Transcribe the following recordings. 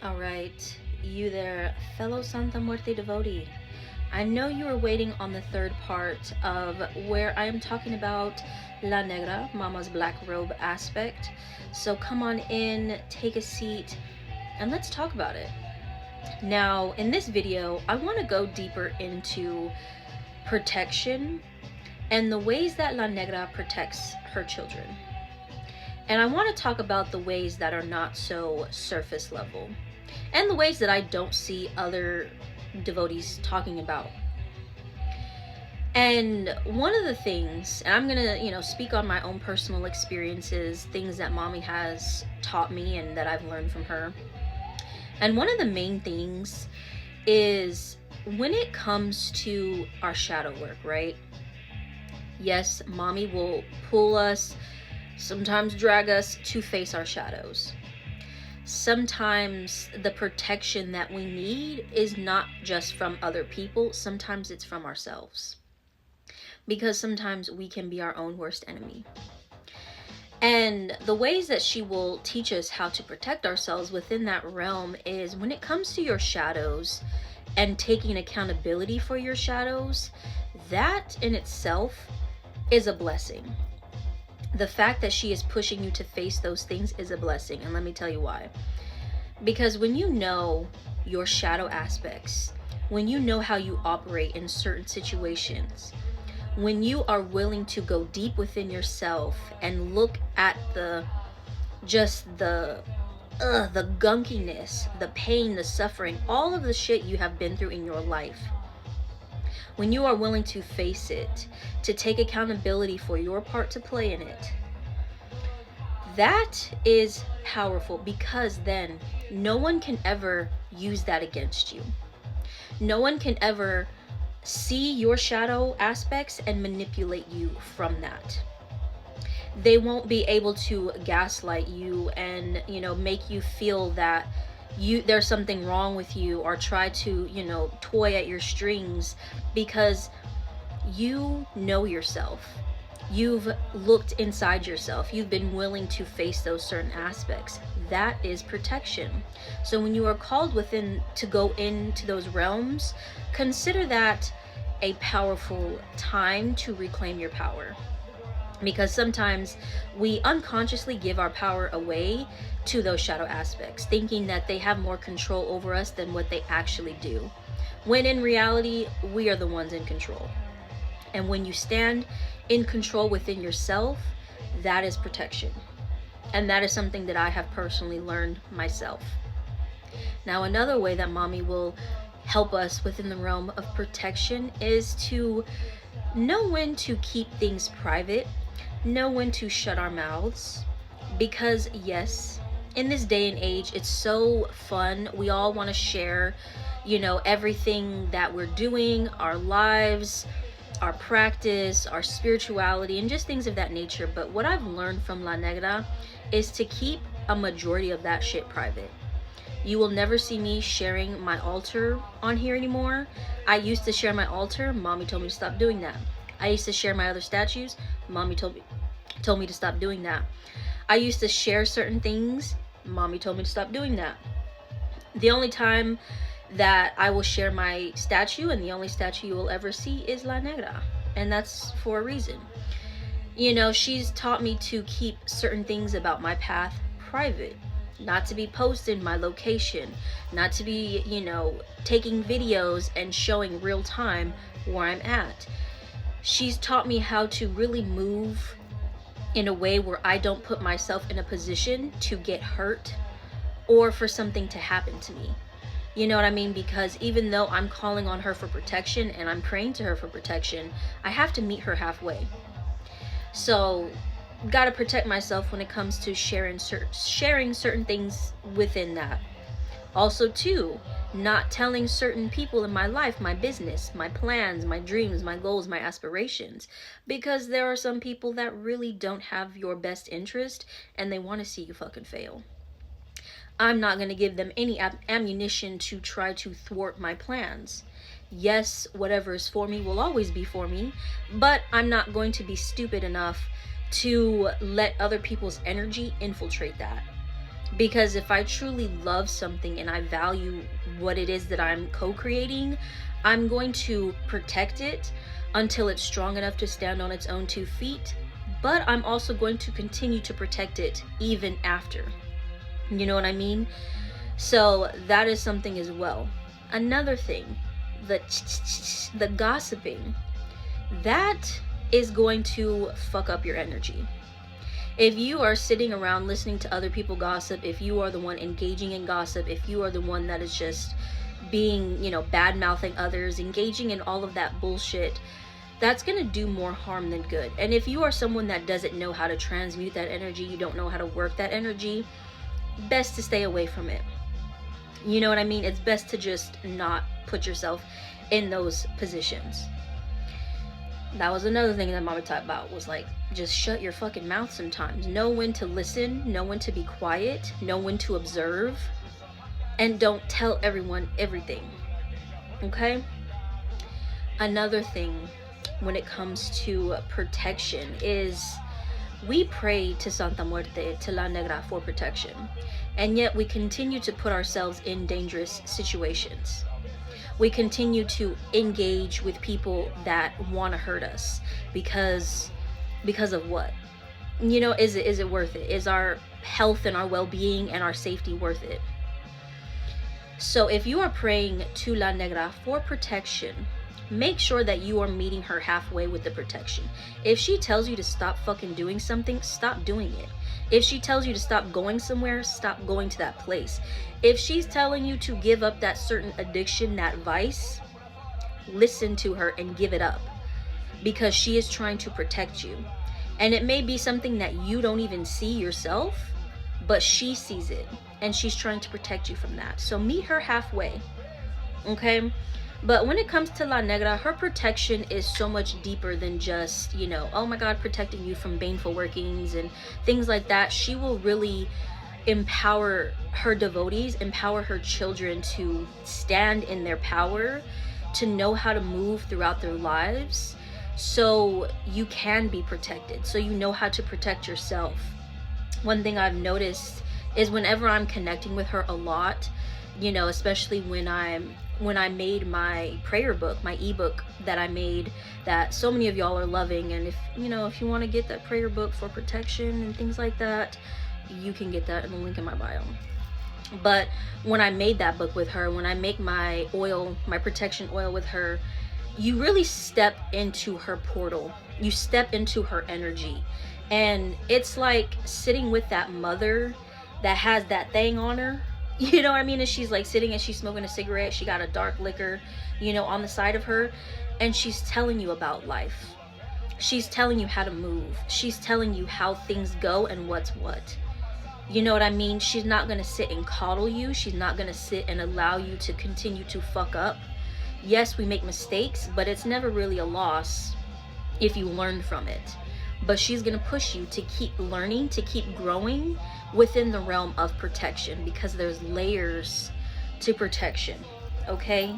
All right, you there, fellow Santa Muerte devotee. I know you are waiting on the third part of where I am talking about La Negra, Mama's black robe aspect. So come on in, take a seat, and let's talk about it. Now, in this video, I want to go deeper into protection and the ways that La Negra protects her children. And I want to talk about the ways that are not so surface level and the ways that I don't see other devotees talking about. And one of the things, and I'm gonna, speak on my own personal experiences, things that mommy has taught me and that I've learned from her. And one of the main things is when it comes to our shadow work, right? Yes, mommy will pull us, sometimes drag us to face our shadows. Sometimes the protection that we need is not just from other people, sometimes it's from ourselves. Because sometimes we can be our own worst enemy. And the ways that she will teach us how to protect ourselves within that realm is when it comes to your shadows and taking accountability for your shadows, that in itself is a blessing. The fact that she is pushing you to face those things is a blessing, and let me tell you why. Because when you know your shadow aspects, when you know how you operate in certain situations, when you are willing to go deep within yourself and look at the gunkiness, the pain, the suffering, all of the shit you have been through in your life, when you are willing to face it, to take accountability for your part to play in it, that is powerful, because then no one can ever use that against you. No one can ever see your shadow aspects and manipulate you from that. They won't be able to gaslight you and, make you feel that there's something wrong with you, or try to, toy at your strings, because you know yourself. You've looked inside yourself. You've been willing to face those certain aspects. That is protection. So when you are called within to go into those realms, consider that a powerful time to reclaim your power. Because sometimes we unconsciously give our power away to those shadow aspects, thinking that they have more control over us than what they actually do. When in reality, we are the ones in control. And when you stand in control within yourself, that is protection. And that is something that I have personally learned myself. Now, another way that mommy will help us within the realm of protection is to know when to keep things private, know when to shut our mouths. Because yes, in this day and age, it's so fun. We all want to share, everything that we're doing, our lives, our practice, our spirituality, and just things of that nature. But what I've learned from La Negra is to keep a majority of that shit private. You will never see me sharing my altar on here anymore. I used to share my altar. Mommy told me to stop doing that. I used to share my other statues. Mommy told me to stop doing that. I used to share certain things. Mommy told me to stop doing that. The only time that I will share my statue, and the only statue you will ever see, is La Negra. And that's for a reason. She's taught me to keep certain things about my path private. Not to be posted my location. Not to be, taking videos and showing real time where I'm at. She's taught me how to really move in a way where I don't put myself in a position to get hurt or for something to happen to me. You know what I mean? Because even though I'm calling on her for protection and I'm praying to her for protection, I have to meet her halfway. So, gotta protect myself when it comes to sharing certain things within that. Also, too, not telling certain people in my life, my business, my plans, my dreams, my goals, my aspirations. Because there are some people that really don't have your best interest and they want to see you fucking fail. I'm not going to give them any ammunition to try to thwart my plans. Yes, whatever is for me will always be for me, but I'm not going to be stupid enough to let other people's energy infiltrate that. Because if I truly love something and I value what it is that I'm co-creating, I'm going to protect it until it's strong enough to stand on its own 2 feet. But I'm also going to continue to protect it even after. You know what I mean? So that is something as well. Another thing, the gossiping, that is going to fuck up your energy. If you are sitting around listening to other people gossip, if you are the one engaging in gossip, if you are the one that is just being, bad mouthing others, engaging in all of that bullshit, that's going to do more harm than good. And if you are someone that doesn't know how to transmute that energy, you don't know how to work that energy, best to stay away from it. You know what I mean? It's best to just not put yourself in those positions. That was another thing that Mama talked about, was like, just shut your fucking mouth sometimes. Know when to listen, know when to be quiet, know when to observe, and don't tell everyone everything. Okay? Another thing when it comes to protection is we pray to Santa Muerte, to La Negra, for protection, and yet we continue to put ourselves in dangerous situations. We continue to engage with people that want to hurt us because of what? Is it worth it? Is our health and our well-being and our safety worth it? So if you are praying to La Negra for protection, make sure that you are meeting her halfway with the protection. If she tells you to stop fucking doing something, stop doing it. If she tells you to stop going somewhere, stop going to that place. If she's telling you to give up that certain addiction, that vice, listen to her and give it up, because she is trying to protect you. And it may be something that you don't even see yourself, but she sees it and she's trying to protect you from that. So meet her halfway. Okay? But when it comes to La Negra, her protection is so much deeper than just, oh my God, protecting you from baneful workings and things like that. She will really empower her devotees, empower her children to stand in their power, to know how to move throughout their lives, so you can be protected, so you know how to protect yourself. One thing I've noticed is whenever I'm connecting with her a lot, especially when I made my prayer book, my ebook that I made, that so many of y'all are loving. And if you want to get that prayer book for protection and things like that, you can get that in the link in my bio. But when I made that book with her, when I make my oil, my protection oil with her, you really step into her portal. You step into her energy. And it's like sitting with that mother that has that thing on her. You know what I mean? And she's like sitting and she's smoking a cigarette. She got a dark liquor, on the side of her. And she's telling you about life. She's telling you how to move. She's telling you how things go and what's what. You know what I mean? She's not going to sit and coddle you. She's not going to sit and allow you to continue to fuck up. Yes, we make mistakes, but it's never really a loss if you learn from it. But she's going to push you to keep learning, to keep growing within the realm of protection, because there's layers to protection. Okay?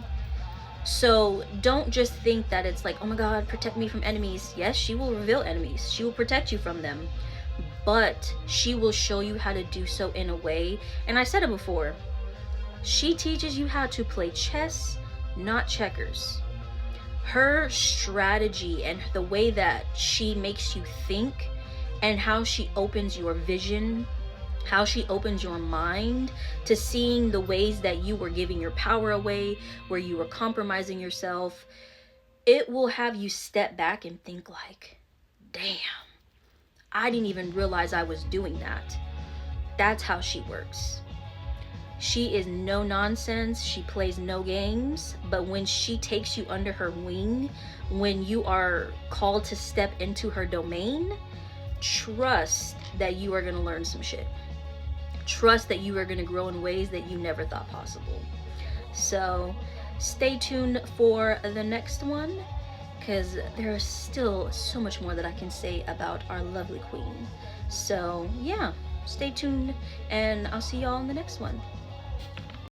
So don't just think that it's like, oh my God, protect me from enemies. Yes, she will reveal enemies. She will protect you from them. But she will show you how to do so in a way. And I said it before. She teaches you how to play chess, not checkers. Her strategy and the way that she makes you think, and how she opens your vision, how she opens your mind to seeing the ways that you were giving your power away, where you were compromising yourself, it will have you step back and think like, damn, I didn't even realize I was doing that. That's how she works. She is no nonsense. She plays no games. But when she takes you under her wing, when you are called to step into her domain, trust that you are going to learn some shit. Trust that you are going to grow in ways that you never thought possible. So stay tuned for the next one, because there's still so much more that I can say about our lovely queen. So yeah, stay tuned, and I'll see y'all in the next one.